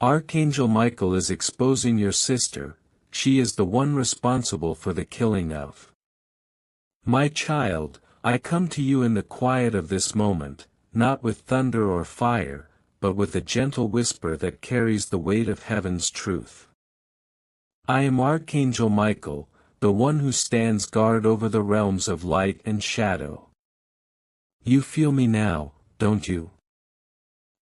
Archangel Michael is exposing your sister. She is the one responsible for the killing of. My child, I come to you in the quiet of this moment, not with thunder or fire, but with a gentle whisper that carries the weight of heaven's truth. I am Archangel Michael, the one who stands guard over the realms of light and shadow. You feel me now, don't you?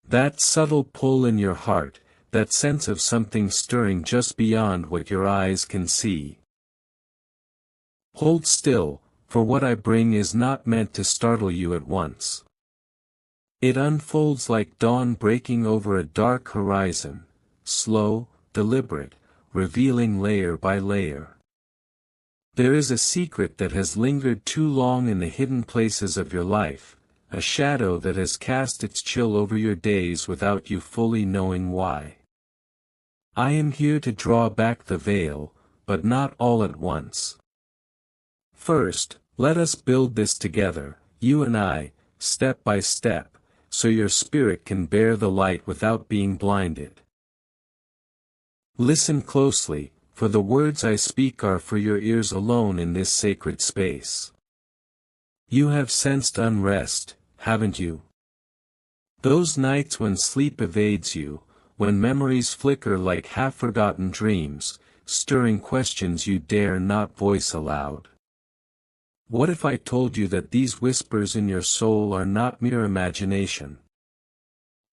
That subtle pull in your heart, that sense of something stirring just beyond what your eyes can see. Hold still, for what I bring is not meant to startle you at once. It unfolds like dawn breaking over a dark horizon, slow, deliberate, revealing layer by layer. There is a secret that has lingered too long in the hidden places of your life, a shadow that has cast its chill over your days without you fully knowing why. I am here to draw back the veil, but not all at once. First, let us build this together, you and I, step by step, so your spirit can bear the light without being blinded. Listen closely, for the words I speak are for your ears alone in this sacred space. You have sensed unrest, haven't you? Those nights when sleep evades you, when memories flicker like half-forgotten dreams, stirring questions you dare not voice aloud. What if I told you that these whispers in your soul are not mere imagination?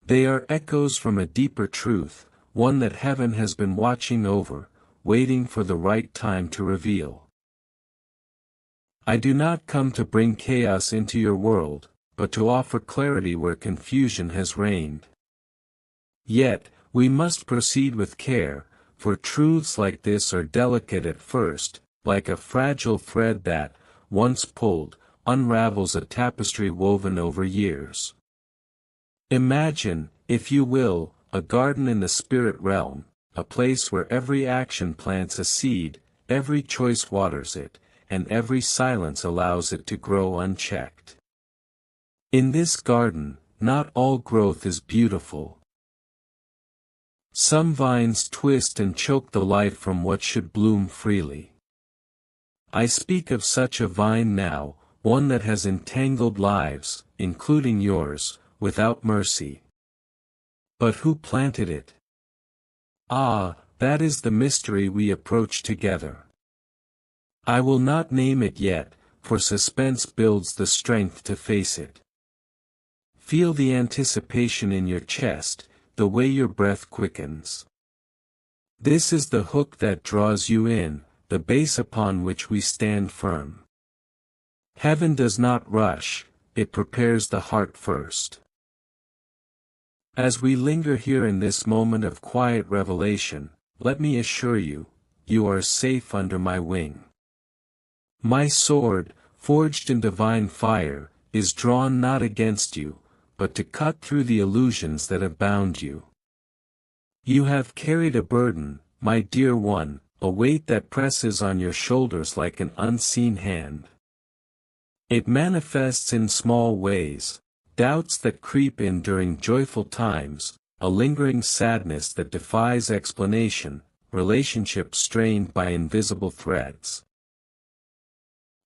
They are echoes from a deeper truth, one that heaven has been watching over, waiting for the right time to reveal. I do not come to bring chaos into your world, but to offer clarity where confusion has reigned. Yet, we must proceed with care, for truths like this are delicate at first, like a fragile thread that, once pulled, unravels a tapestry woven over years. Imagine, if you will, a garden in the spirit realm, a place where every action plants a seed, every choice waters it, and every silence allows it to grow unchecked. In this garden, not all growth is beautiful. Some vines twist and choke the life from what should bloom freely. I speak of such a vine now, one that has entangled lives, including yours, without mercy. But who planted it? Ah, that is the mystery we approach together. I will not name it yet, for suspense builds the strength to face it. Feel the anticipation in your chest, the way your breath quickens. This is the hook that draws you in, the base upon which we stand firm. Heaven does not rush, it prepares the heart first. As we linger here in this moment of quiet revelation, let me assure you, you are safe under my wing. My sword, forged in divine fire, is drawn not against you, but to cut through the illusions that have bound you. You have carried a burden, my dear one, a weight that presses on your shoulders like an unseen hand. It manifests in small ways, doubts that creep in during joyful times, a lingering sadness that defies explanation, relationships strained by invisible threads.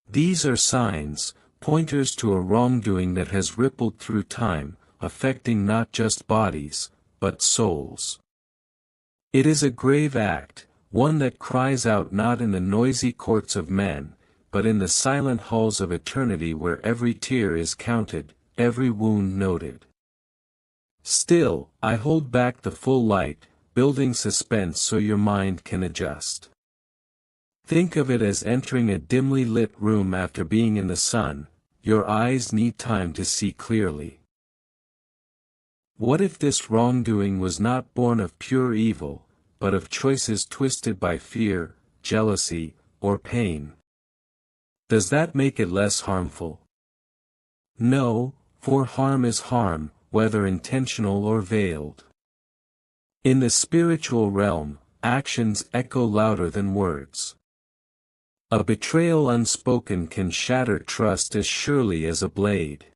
These are signs, pointers to a wrongdoing that has rippled through time, affecting not just bodies, but souls. It is a grave act, one that cries out not in the noisy courts of men, but in the silent halls of eternity where every tear is counted, every wound noted. Still, I hold back the full light, building suspense so your mind can adjust. Think of it as entering a dimly lit room after being in the sun, your eyes need time to see clearly. What if this wrongdoing was not born of pure evil, but of choices twisted by fear, jealousy, or pain? Does that make it less harmful? No, for harm is harm, whether intentional or veiled. In the spiritual realm, actions echo louder than words. A betrayal unspoken can shatter trust as surely as a blade.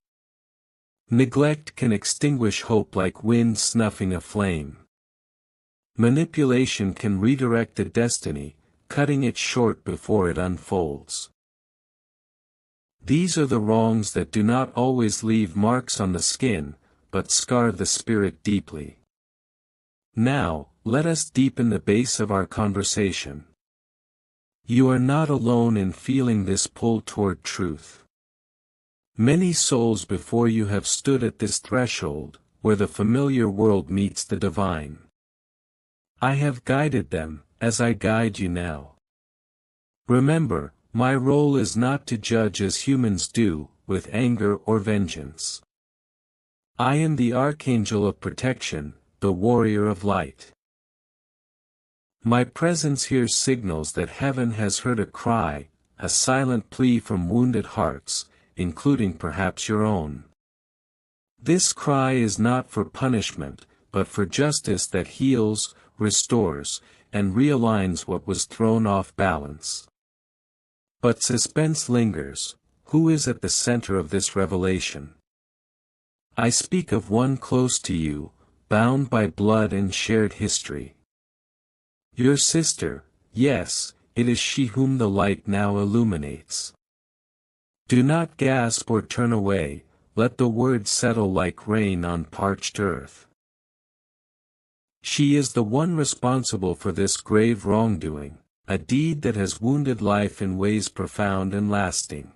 Neglect can extinguish hope like wind snuffing a flame. Manipulation can redirect a destiny, cutting it short before it unfolds. These are the wrongs that do not always leave marks on the skin, but scar the spirit deeply. Now, let us deepen the base of our conversation. You are not alone in feeling this pull toward truth. Many souls before you have stood at this threshold, where the familiar world meets the divine. I have guided them, as I guide you now. Remember, my role is not to judge as humans do, with anger or vengeance. I am the Archangel of protection, the warrior of light. My presence here signals that heaven has heard a cry, a silent plea from wounded hearts, including perhaps your own. This cry is not for punishment, but for justice that heals, restores, and realigns what was thrown off balance. But suspense lingers. Who is at the center of this revelation? I speak of one close to you, bound by blood and shared history. Your sister, yes, it is she whom the light now illuminates. Do not gasp or turn away, let the words settle like rain on parched earth. She is the one responsible for this grave wrongdoing, a deed that has wounded life in ways profound and lasting.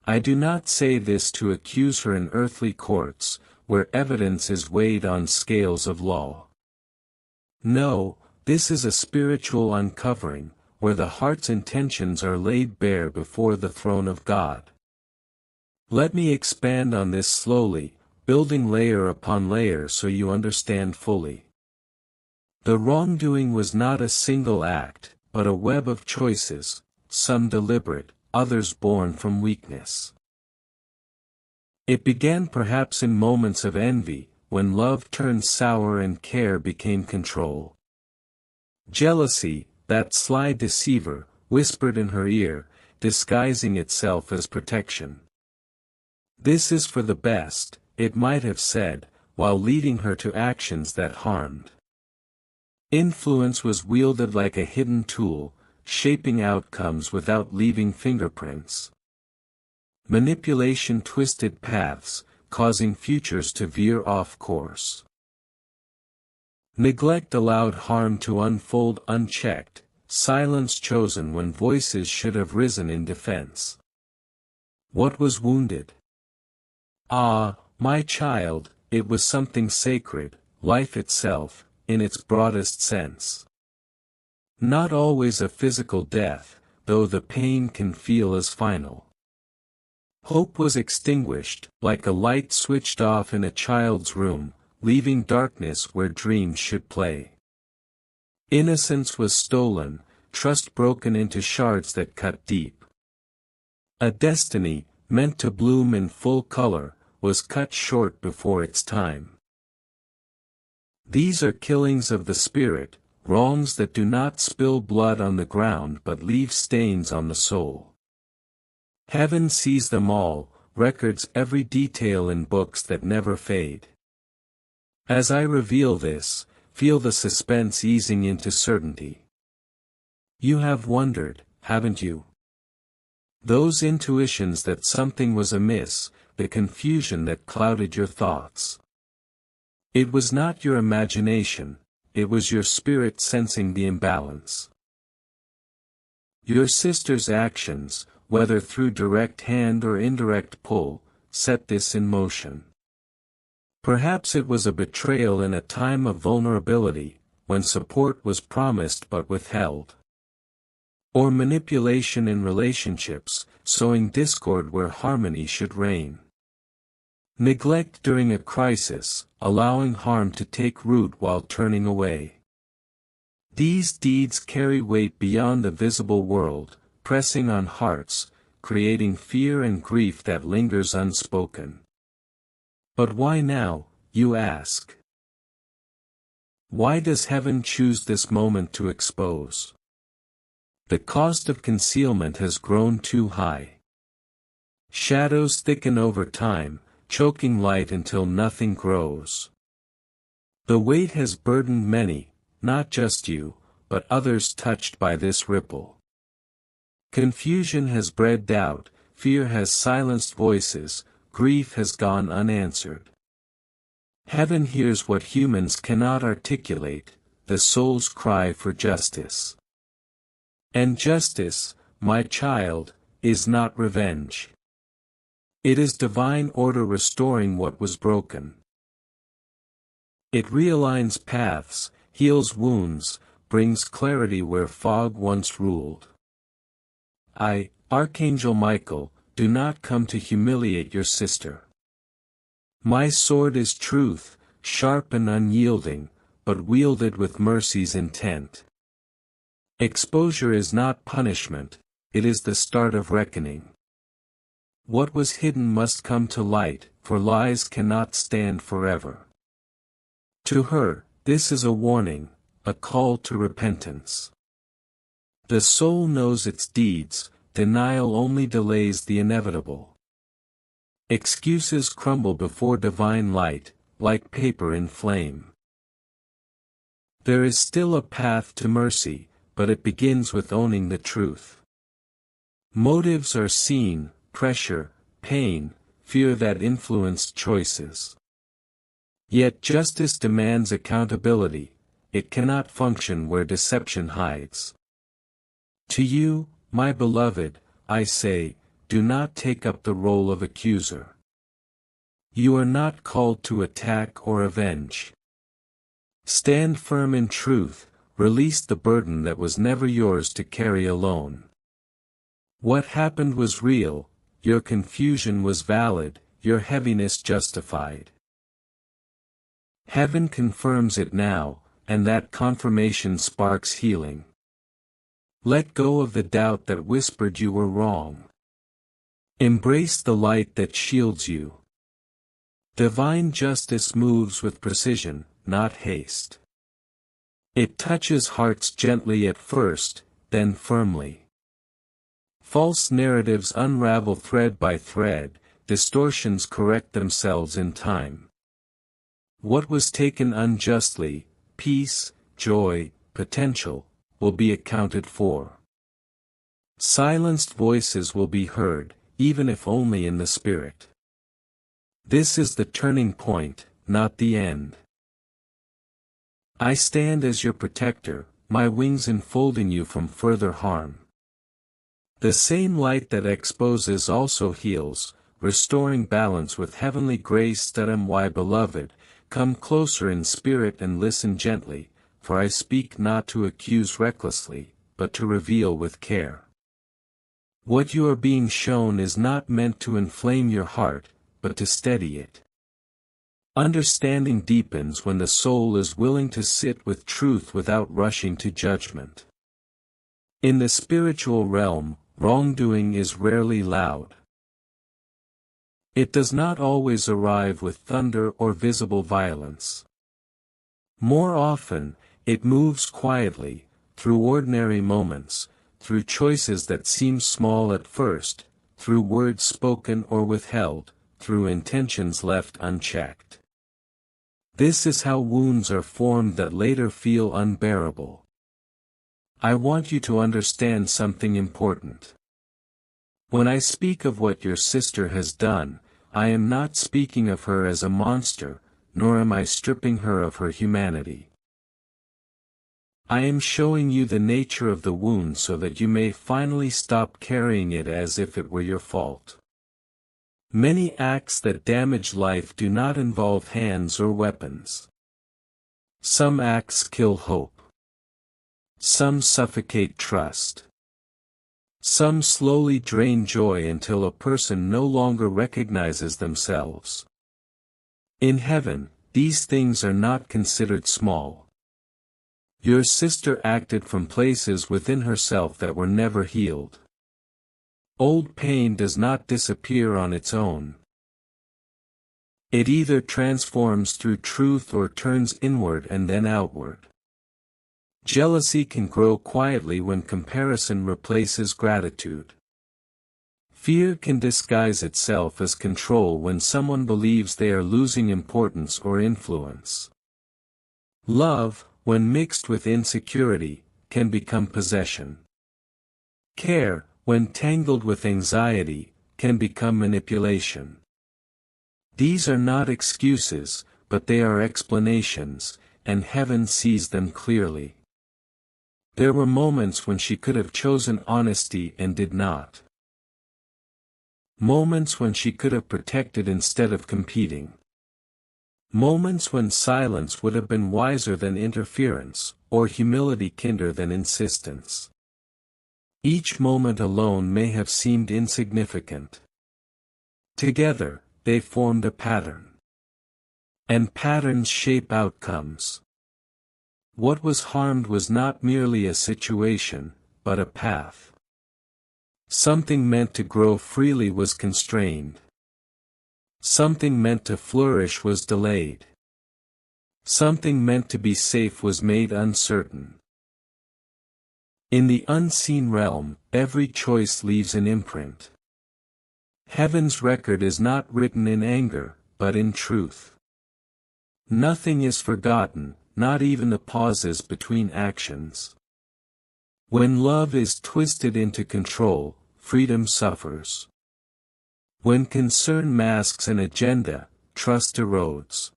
I do not say this to accuse her in earthly courts, where evidence is weighed on scales of law. No, this is a spiritual uncovering, where the heart's intentions are laid bare before the throne of God. Let me expand on this slowly, building layer upon layer so you understand fully. The wrongdoing was not a single act, but a web of choices, some deliberate, others born from weakness. It began perhaps in moments of envy, when love turned sour and care became control. Jealousy, that sly deceiver, whispered in her ear, disguising itself as protection. This is for the best, it might have said, while leading her to actions that harmed. Influence was wielded like a hidden tool, shaping outcomes without leaving fingerprints. Manipulation twisted paths, causing futures to veer off course. Neglect allowed harm to unfold unchecked, silence chosen when voices should have risen in defense. What was wounded? Ah, my child, it was something sacred, life itself, in its broadest sense. Not always a physical death, though the pain can feel as final. Hope was extinguished, like a light switched off in a child's room, leaving darkness where dreams should play. Innocence was stolen, trust broken into shards that cut deep. A destiny, meant to bloom in full color, was cut short before its time. These are killings of the spirit, wrongs that do not spill blood on the ground but leave stains on the soul. Heaven sees them all, records every detail in books that never fade. As I reveal this, feel the suspense easing into certainty. You have wondered, haven't you? Those intuitions that something was amiss, the confusion that clouded your thoughts. It was not your imagination, it was your spirit sensing the imbalance. Your sister's actions, whether through direct hand or indirect pull, set this in motion. Perhaps it was a betrayal in a time of vulnerability, when support was promised but withheld. Or manipulation in relationships, sowing discord where harmony should reign. Neglect during a crisis, allowing harm to take root while turning away. These deeds carry weight beyond the visible world, pressing on hearts, creating fear and grief that lingers unspoken. But why now, you ask? Why does heaven choose this moment to expose? The cost of concealment has grown too high. Shadows thicken over time, choking light until nothing grows. The weight has burdened many, not just you, but others touched by this ripple. Confusion has bred doubt, fear has silenced voices, grief has gone unanswered. Heaven hears what humans cannot articulate, the soul's cry for justice. And justice, my child, is not revenge. It is divine order restoring what was broken. It realigns paths, heals wounds, brings clarity where fog once ruled. I, Archangel Michael, do not come to humiliate your sister. My sword is truth, sharp and unyielding, but wielded with mercy's intent. Exposure is not punishment, it is the start of reckoning. What was hidden must come to light, for lies cannot stand forever. To her, this is a warning, a call to repentance. The soul knows its deeds, denial only delays the inevitable. Excuses crumble before divine light, like paper in flame. There is still a path to mercy, but it begins with owning the truth. Motives are seen, pressure, pain, fear that influenced choices. Yet justice demands accountability, it cannot function where deception hides. To you, my beloved, I say, do not take up the role of accuser. You are not called to attack or avenge. Stand firm in truth, release the burden that was never yours to carry alone. What happened was real, your confusion was valid, your heaviness justified. Heaven confirms it now, and that confirmation sparks healing. Let go of the doubt that whispered you were wrong. Embrace the light that shields you. Divine justice moves with precision, not haste. It touches hearts gently at first, then firmly. False narratives unravel thread by thread, distortions correct themselves in time. What was taken unjustly, peace, joy, potential, will be accounted for. Silenced voices will be heard, even if only in the spirit. This is the turning point, not the end. I stand as your protector, my wings enfolding you from further harm. The same light that exposes also heals, restoring balance with heavenly grace. My beloved, come closer in spirit and listen gently, for I speak not to accuse recklessly, but to reveal with care. What you are being shown is not meant to inflame your heart, but to steady it. Understanding deepens when the soul is willing to sit with truth without rushing to judgment. In the spiritual realm, wrongdoing is rarely loud. It does not always arrive with thunder or visible violence. More often, it moves quietly, through ordinary moments, through choices that seem small at first, through words spoken or withheld, through intentions left unchecked. This is how wounds are formed that later feel unbearable. I want you to understand something important. When I speak of what your sister has done, I am not speaking of her as a monster, nor am I stripping her of her humanity. I am showing you the nature of the wound so that you may finally stop carrying it as if it were your fault. Many acts that damage life do not involve hands or weapons. Some acts kill hope. Some suffocate trust. Some slowly drain joy until a person no longer recognizes themselves. In heaven, these things are not considered small. Your sister acted from places within herself that were never healed. Old pain does not disappear on its own. It either transforms through truth or turns inward and then outward. Jealousy can grow quietly when comparison replaces gratitude. Fear can disguise itself as control when someone believes they are losing importance or influence. Love, when mixed with insecurity, can become possession. Care, when tangled with anxiety, can become manipulation. These are not excuses, but they are explanations, and heaven sees them clearly. There were moments when she could have chosen honesty and did not. Moments when she could have protected instead of competing. Moments when silence would have been wiser than interference, or humility kinder than insistence. Each moment alone may have seemed insignificant. Together, they formed a pattern. And patterns shape outcomes. What was harmed was not merely a situation, but a path. Something meant to grow freely was constrained. Something meant to flourish was delayed. Something meant to be safe was made uncertain. In the unseen realm, every choice leaves an imprint. Heaven's record is not written in anger, but in truth. Nothing is forgotten, not even the pauses between actions. When love is twisted into control, freedom suffers. When concern masks an agenda, trust erodes.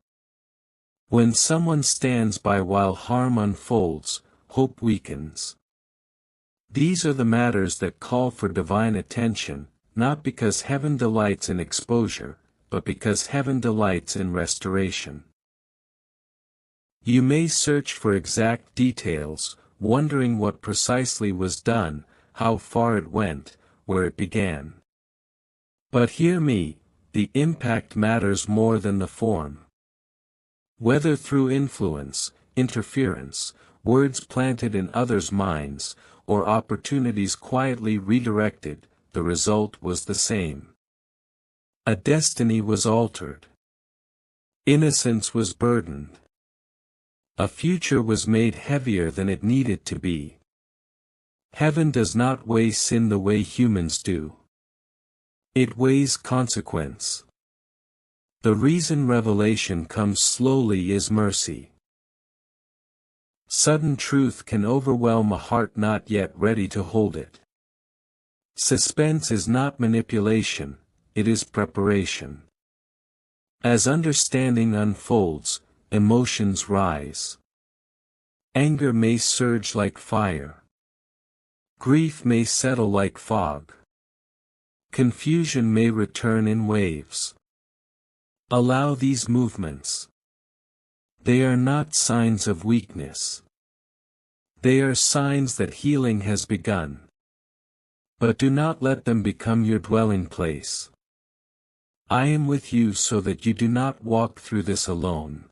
When someone stands by while harm unfolds, hope weakens. These are the matters that call for divine attention, not because heaven delights in exposure, but because heaven delights in restoration. You may search for exact details, wondering what precisely was done, how far it went, where it began. But hear me, the impact matters more than the form. Whether through influence, interference, words planted in others' minds, or opportunities quietly redirected, the result was the same. A destiny was altered. Innocence was burdened. A future was made heavier than it needed to be. Heaven does not weigh sin the way humans do. It weighs consequence. The reason revelation comes slowly is mercy. Sudden truth can overwhelm a heart not yet ready to hold it. Suspense is not manipulation, it is preparation. As understanding unfolds, emotions rise. Anger may surge like fire. Grief may settle like fog. Confusion may return in waves. Allow these movements. They are not signs of weakness. They are signs that healing has begun. But do not let them become your dwelling place. I am with you so that you do not walk through this alone.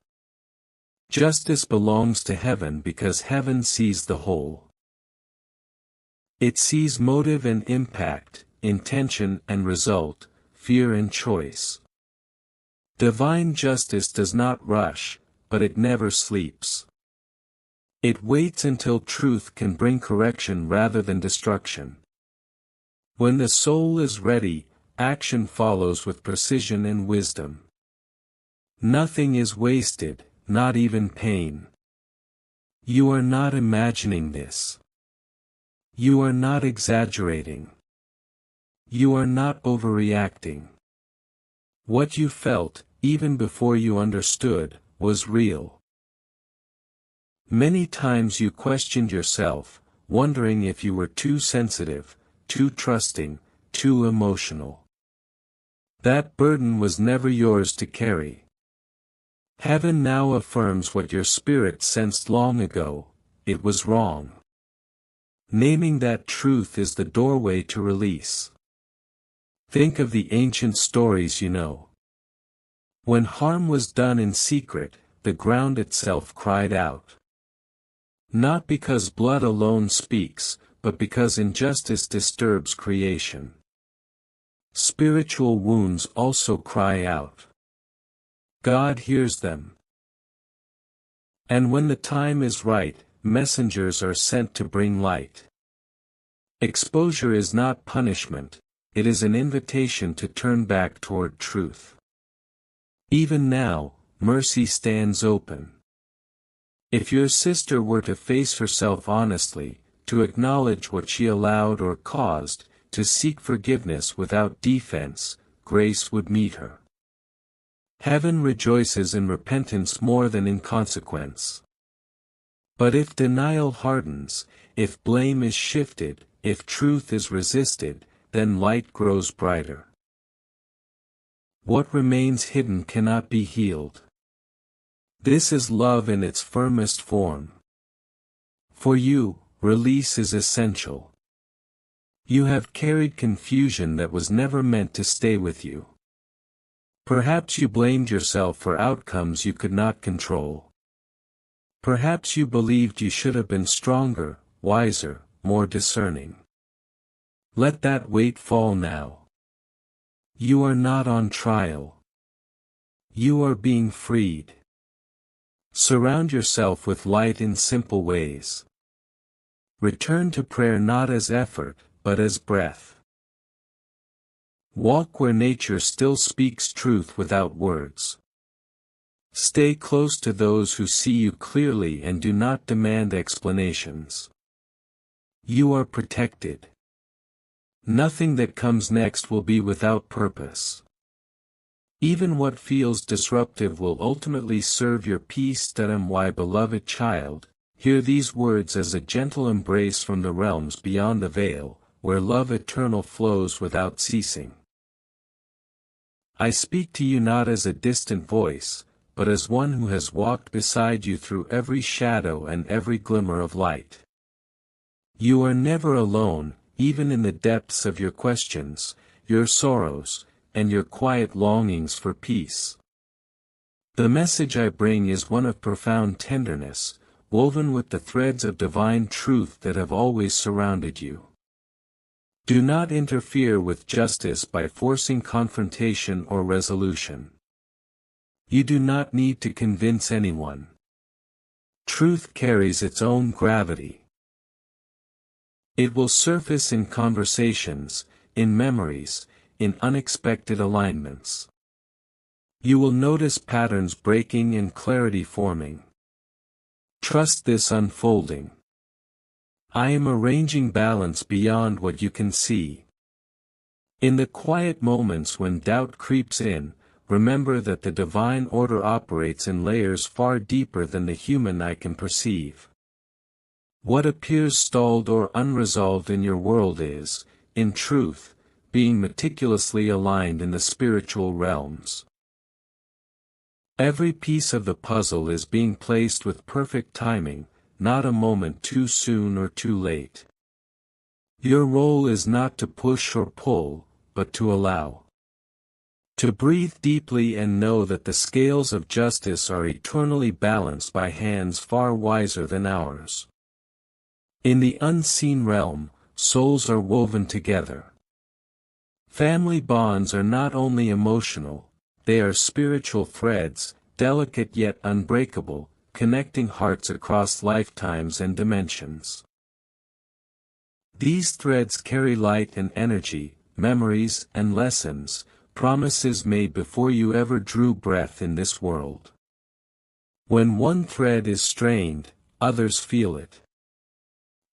Justice belongs to heaven because heaven sees the whole. It sees motive and impact, intention and result, fear and choice. Divine justice does not rush, but it never sleeps. It waits until truth can bring correction rather than destruction. When the soul is ready, action follows with precision and wisdom. Nothing is wasted, not even pain. You are not imagining this. You are not exaggerating. You are not overreacting. What you felt, even before you understood, was real. Many times you questioned yourself, wondering if you were too sensitive, too trusting, too emotional. That burden was never yours to carry. Heaven now affirms what your spirit sensed long ago: it was wrong. Naming that truth is the doorway to release. Think of the ancient stories you know. When harm was done in secret, the ground itself cried out. Not because blood alone speaks, but because injustice disturbs creation. Spiritual wounds also cry out. God hears them. And when the time is right, messengers are sent to bring light. Exposure is not punishment, it is an invitation to turn back toward truth. Even now, mercy stands open. If your sister were to face herself honestly, to acknowledge what she allowed or caused, to seek forgiveness without defense, grace would meet her. Heaven rejoices in repentance more than in consequence. But if denial hardens, if blame is shifted, if truth is resisted, then light grows brighter. What remains hidden cannot be healed. This is love in its firmest form. For you, release is essential. You have carried confusion that was never meant to stay with you. Perhaps you blamed yourself for outcomes you could not control. Perhaps you believed you should have been stronger, wiser, more discerning. Let that weight fall now. You are not on trial. You are being freed. Surround yourself with light in simple ways. Return to prayer not as effort, but as breath. Walk where nature still speaks truth without words. Stay close to those who see you clearly and do not demand explanations. You are protected. Nothing that comes next will be without purpose. Even what feels disruptive will ultimately serve your peace. My beloved child, hear these words as a gentle embrace from the realms beyond the veil, where love eternal flows without ceasing. I speak to you not as a distant voice, but as one who has walked beside you through every shadow and every glimmer of light. You are never alone, even in the depths of your questions, your sorrows, and your quiet longings for peace. The message I bring is one of profound tenderness, woven with the threads of divine truth that have always surrounded you. Do not interfere with justice by forcing confrontation or resolution. You do not need to convince anyone. Truth carries its own gravity. It will surface in conversations, in memories, in unexpected alignments. You will notice patterns breaking and clarity forming. Trust this unfolding. I am arranging balance beyond what you can see. In the quiet moments when doubt creeps in, remember that the divine order operates in layers far deeper than the human eye can perceive. What appears stalled or unresolved in your world is, in truth, being meticulously aligned in the spiritual realms. Every piece of the puzzle is being placed with perfect timing, not a moment too soon or too late. Your role is not to push or pull, but to allow. To breathe deeply and know that the scales of justice are eternally balanced by hands far wiser than ours. In the unseen realm, souls are woven together. Family bonds are not only emotional, they are spiritual threads, delicate yet unbreakable, connecting hearts across lifetimes and dimensions. These threads carry light and energy, memories and lessons, promises made before you ever drew breath in this world. When one thread is strained, others feel it.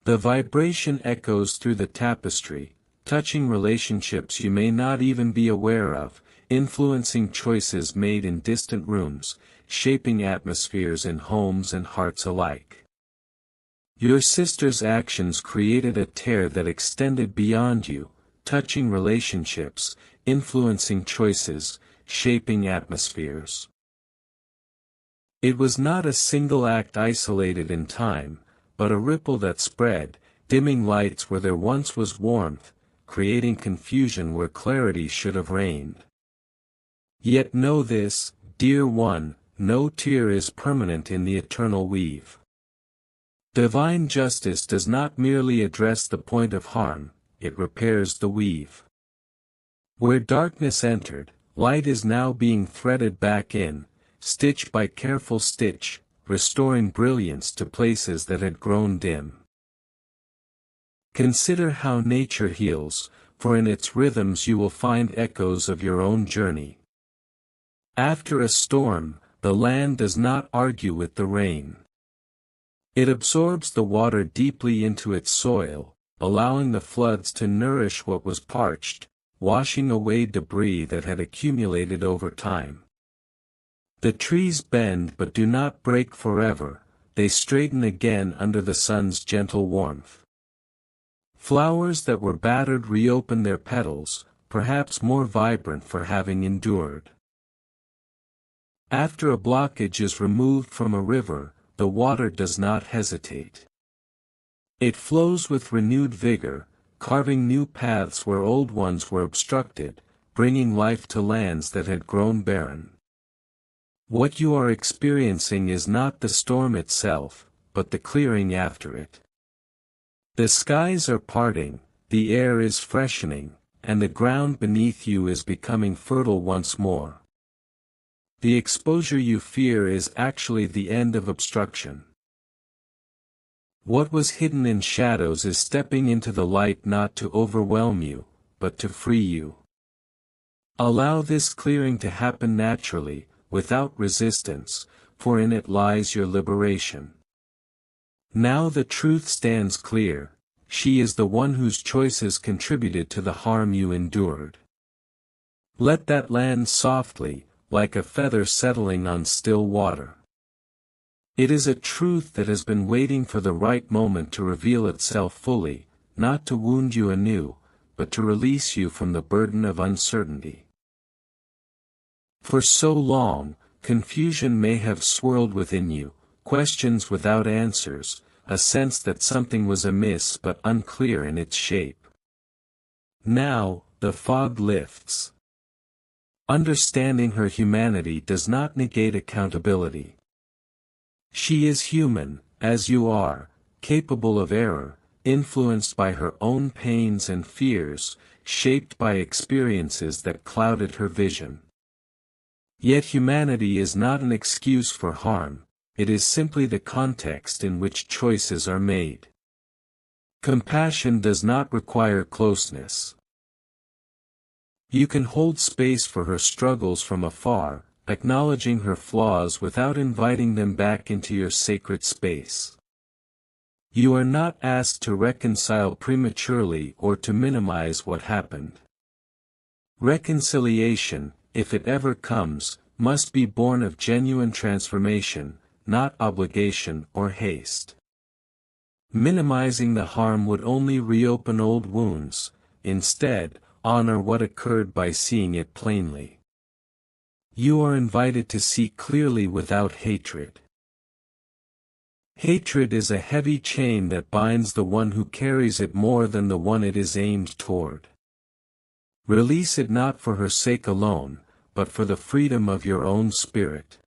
The vibration echoes through the tapestry, touching relationships you may not even be aware of, influencing choices made in distant rooms, shaping atmospheres in homes and hearts alike. Your sister's actions created a tear that extended beyond you, touching relationships, influencing choices, shaping atmospheres. It was not a single act isolated in time, but a ripple that spread, dimming lights where there once was warmth, creating confusion where clarity should have reigned. Yet know this, dear one, no tear is permanent in the eternal weave. Divine justice does not merely address the point of harm, it repairs the weave. Where darkness entered, light is now being threaded back in, stitch by careful stitch, restoring brilliance to places that had grown dim. Consider how nature heals, for in its rhythms you will find echoes of your own journey. After a storm, the land does not argue with the rain. It absorbs the water deeply into its soil, allowing the floods to nourish what was parched, washing away debris that had accumulated over time. The trees bend but do not break forever, they straighten again under the sun's gentle warmth. Flowers that were battered reopen their petals, perhaps more vibrant for having endured. After a blockage is removed from a river, the water does not hesitate. It flows with renewed vigor, carving new paths where old ones were obstructed, bringing life to lands that had grown barren. What you are experiencing is not the storm itself, but the clearing after it. The skies are parting, the air is freshening, and the ground beneath you is becoming fertile once more. The exposure you fear is actually the end of obstruction. What was hidden in shadows is stepping into the light, not to overwhelm you, but to free you. Allow this clearing to happen naturally, without resistance, for in it lies your liberation. Now the truth stands clear: she is the one whose choices contributed to the harm you endured. Let that land softly, like a feather settling on still water. It is a truth that has been waiting for the right moment to reveal itself fully, not to wound you anew, but to release you from the burden of uncertainty. For so long, confusion may have swirled within you, questions without answers, a sense that something was amiss but unclear in its shape. Now, the fog lifts. Understanding her humanity does not negate accountability. She is human, as you are, capable of error, influenced by her own pains and fears, shaped by experiences that clouded her vision. Yet humanity is not an excuse for harm, it is simply the context in which choices are made. Compassion does not require closeness. You can hold space for her struggles from afar, acknowledging her flaws without inviting them back into your sacred space. You are not asked to reconcile prematurely or to minimize what happened. Reconciliation, if it ever comes, must be born of genuine transformation, not obligation or haste. Minimizing the harm would only reopen old wounds. Instead, honor what occurred by seeing it plainly. You are invited to see clearly without hatred. Hatred is a heavy chain that binds the one who carries it more than the one it is aimed toward. Release it not for her sake alone, but for the freedom of your own spirit.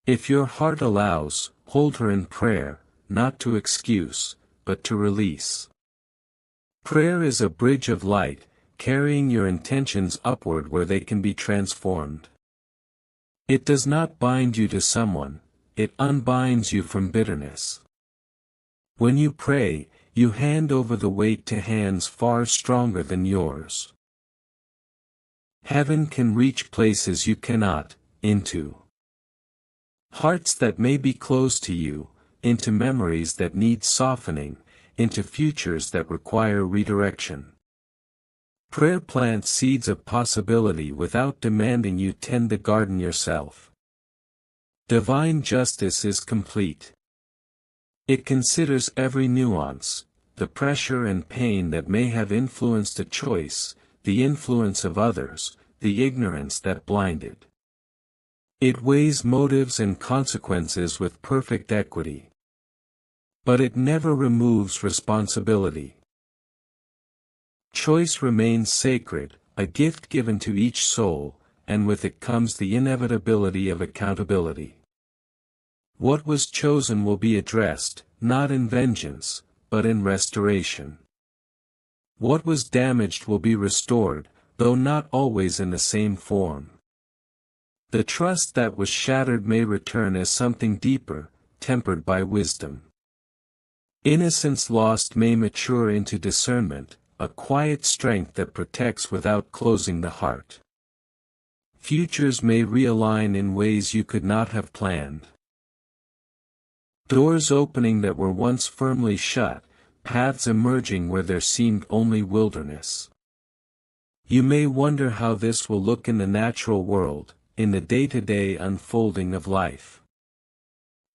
If your heart allows, hold her in prayer, not to excuse, but to release. Prayer is a bridge of light, carrying your intentions upward where they can be transformed. It does not bind you to someone, it unbinds you from bitterness. When you pray, you hand over the weight to hands far stronger than yours. Heaven can reach places you cannot, into hearts that may be closed to you, into memories that need softening, into futures that require redirection. Prayer plants seeds of possibility without demanding you tend the garden yourself. Divine justice is complete. It considers every nuance, the pressure and pain that may have influenced a choice, the influence of others, the ignorance that blinded. It weighs motives and consequences with perfect equity. But it never removes responsibility. Choice remains sacred, a gift given to each soul, and with it comes the inevitability of accountability. What was chosen will be addressed, not in vengeance, but in restoration. What was damaged will be restored, though not always in the same form. The trust that was shattered may return as something deeper, tempered by wisdom. Innocence lost may mature into discernment, a quiet strength that protects without closing the heart. Futures may realign in ways you could not have planned. Doors opening that were once firmly shut, paths emerging where there seemed only wilderness. You may wonder how this will look in the natural world, in the day-to-day unfolding of life.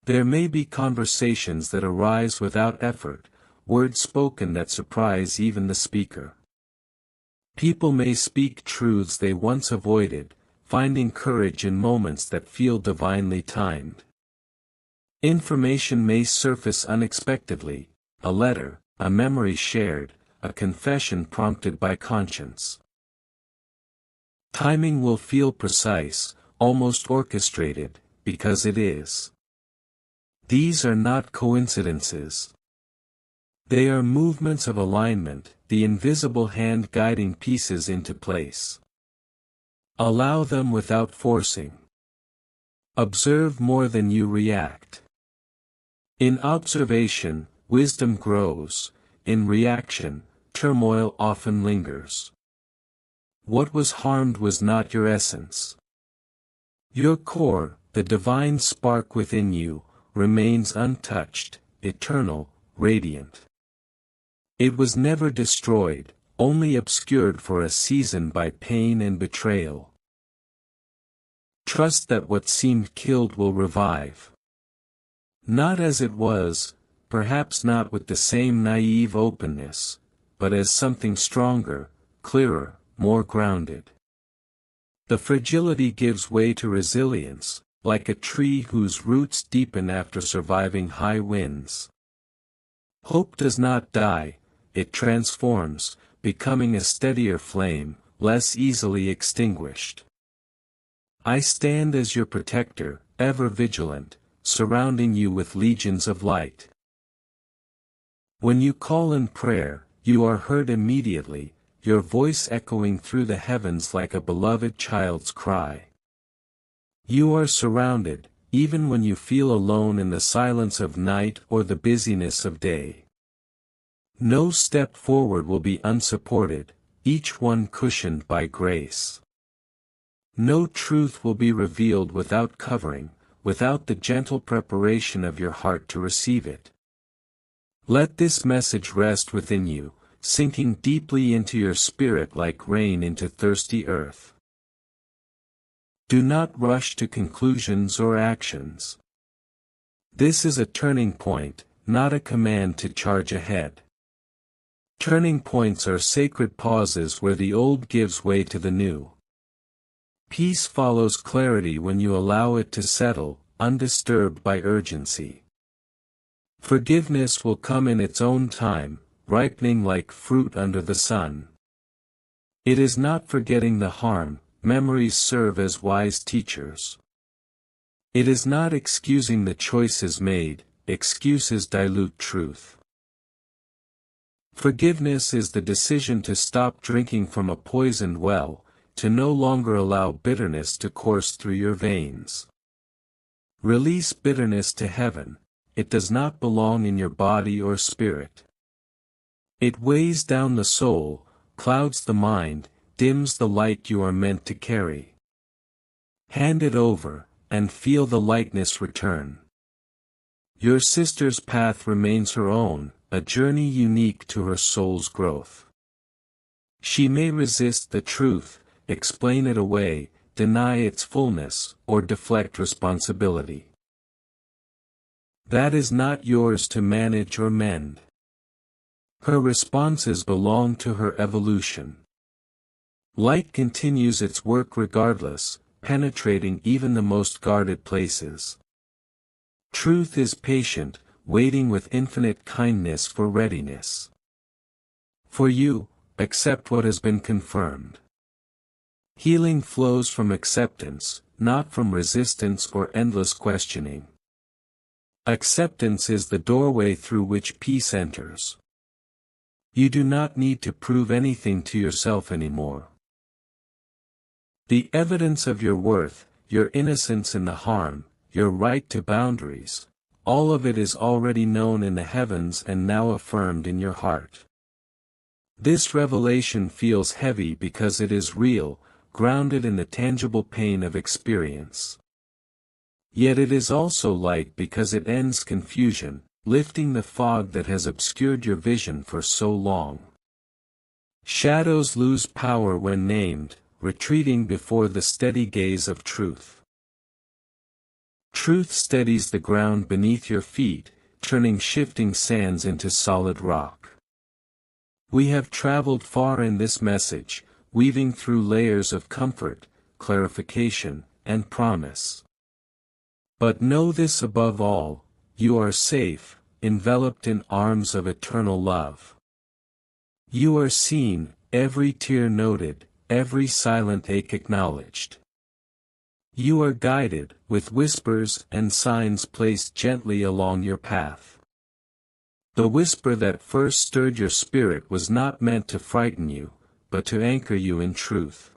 There may be conversations that arise without effort, words spoken that surprise even the speaker. People may speak truths they once avoided, finding courage in moments that feel divinely timed. Information may surface unexpectedly, a letter, a memory shared, a confession prompted by conscience. Timing will feel precise, almost orchestrated, because it is. These are not coincidences. They are movements of alignment, the invisible hand guiding pieces into place. Allow them without forcing. Observe more than you react. In observation, wisdom grows; in reaction, turmoil often lingers. What was harmed was not your essence. Your core, the divine spark within you, remains untouched, eternal, radiant. It was never destroyed, only obscured for a season by pain and betrayal. Trust that what seemed killed will revive. Not as it was, perhaps not with the same naive openness, but as something stronger, clearer, more grounded. The fragility gives way to resilience, like a tree whose roots deepen after surviving high winds. Hope does not die, it transforms, becoming a steadier flame, less easily extinguished. I stand as your protector, ever vigilant, surrounding you with legions of light. When you call in prayer, you are heard immediately, your voice echoing through the heavens like a beloved child's cry. You are surrounded, even when you feel alone in the silence of night or the busyness of day. No step forward will be unsupported, each one cushioned by grace. No truth will be revealed without covering, without the gentle preparation of your heart to receive it. Let this message rest within you, sinking deeply into your spirit like rain into thirsty earth. Do not rush to conclusions or actions. This is a turning point, not a command to charge ahead. Turning points are sacred pauses where the old gives way to the new. Peace follows clarity when you allow it to settle, undisturbed by urgency. Forgiveness will come in its own time, ripening like fruit under the sun. It is not forgetting the harm, memories serve as wise teachers. It is not excusing the choices made, excuses dilute truth. Forgiveness is the decision to stop drinking from a poisoned well, to no longer allow bitterness to course through your veins. Release bitterness to heaven, it does not belong in your body or spirit. It weighs down the soul, clouds the mind, dims the light you are meant to carry. Hand it over, and feel the lightness return. Your sister's path remains her own, a journey unique to her soul's growth. She may resist the truth, explain it away, deny its fullness, or deflect responsibility. That is not yours to manage or mend. Her responses belong to her evolution. Light continues its work regardless, penetrating even the most guarded places. Truth is patient, waiting with infinite kindness for readiness. For you, accept what has been confirmed. Healing flows from acceptance, not from resistance or endless questioning. Acceptance is the doorway through which peace enters. You do not need to prove anything to yourself anymore. The evidence of your worth, your innocence in the harm, your right to boundaries, all of it is already known in the heavens and now affirmed in your heart. This revelation feels heavy because it is real, grounded in the tangible pain of experience. Yet it is also light because it ends confusion, lifting the fog that has obscured your vision for so long. Shadows lose power when named, retreating before the steady gaze of truth. Truth steadies the ground beneath your feet, turning shifting sands into solid rock. We have traveled far in this message, weaving through layers of comfort, clarification, and promise. But know this above all, you are safe, enveloped in arms of eternal love. You are seen, every tear noted, every silent ache acknowledged. You are guided, with whispers and signs placed gently along your path. The whisper that first stirred your spirit was not meant to frighten you, but to anchor you in truth.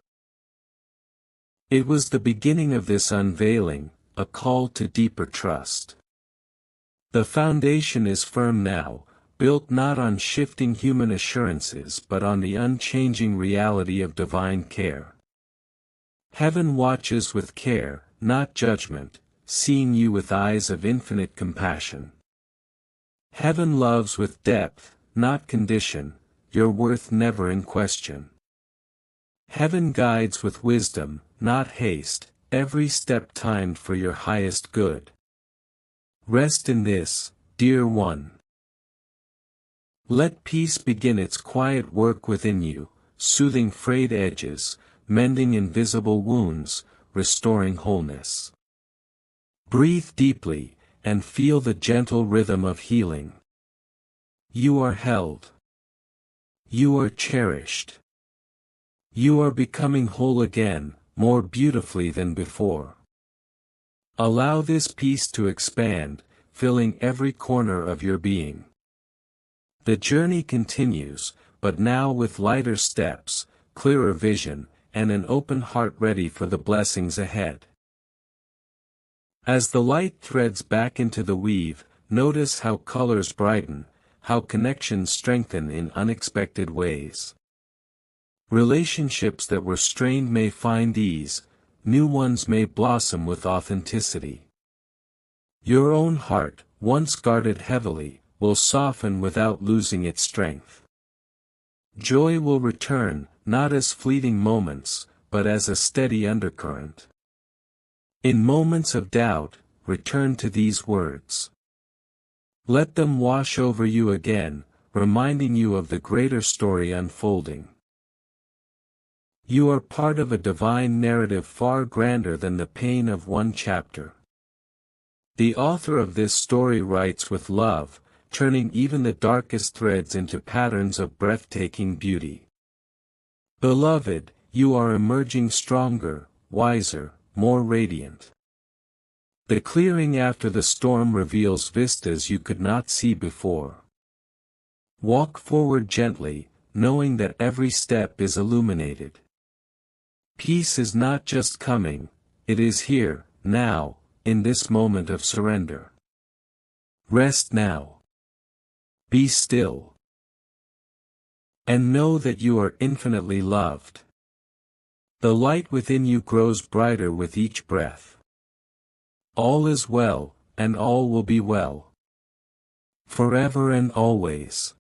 It was the beginning of this unveiling, a call to deeper trust. The foundation is firm now, built not on shifting human assurances but on the unchanging reality of divine care. Heaven watches with care, not judgment, seeing you with eyes of infinite compassion. Heaven loves with depth, not condition, your worth never in question. Heaven guides with wisdom, not haste, every step timed for your highest good. Rest in this, dear one. Let peace begin its quiet work within you, soothing frayed edges, mending invisible wounds, restoring wholeness. Breathe deeply, and feel the gentle rhythm of healing. You are held. You are cherished. You are becoming whole again, more beautifully than before. Allow this peace to expand, filling every corner of your being. The journey continues, but now with lighter steps, clearer vision, and an open heart ready for the blessings ahead. As the light threads back into the weave, notice how colors brighten, how connections strengthen in unexpected ways. Relationships that were strained may find ease, new ones may blossom with authenticity. Your own heart, once guarded heavily, will soften without losing its strength. Joy will return, not as fleeting moments, but as a steady undercurrent. In moments of doubt, return to these words. Let them wash over you again, reminding you of the greater story unfolding. You are part of a divine narrative far grander than the pain of one chapter. The author of this story writes with love, turning even the darkest threads into patterns of breathtaking beauty. Beloved, you are emerging stronger, wiser, more radiant. The clearing after the storm reveals vistas you could not see before. Walk forward gently, knowing that every step is illuminated. Peace is not just coming, it is here, now, in this moment of surrender. Rest now. Be still. And know that you are infinitely loved. The light within you grows brighter with each breath. All is well, and all will be well. Forever and always.